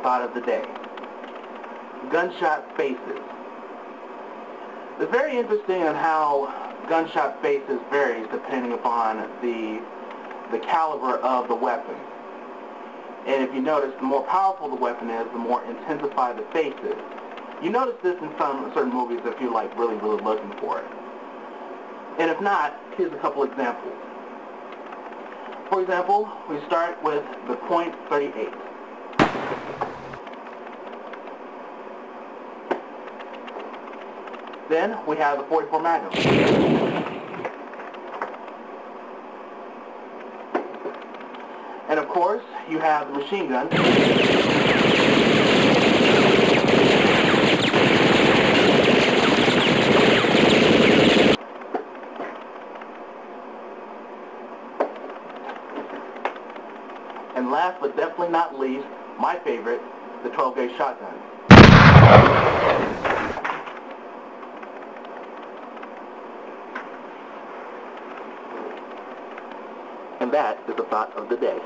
thought of the day. Gunshot faces. It's very interesting on how gunshot faces varies depending upon the caliber of the weapon. And if you notice, the more powerful the weapon is, the more intensified the face is. You notice this in certain movies if you're like really looking for it. And if not, here's a couple examples. For example, we start with the .38. Then we have the .44 Magnum. And of course, you have the machine gun. And last but definitely not least, my favorite, the 12-gauge shotgun. And that is the thought of the day.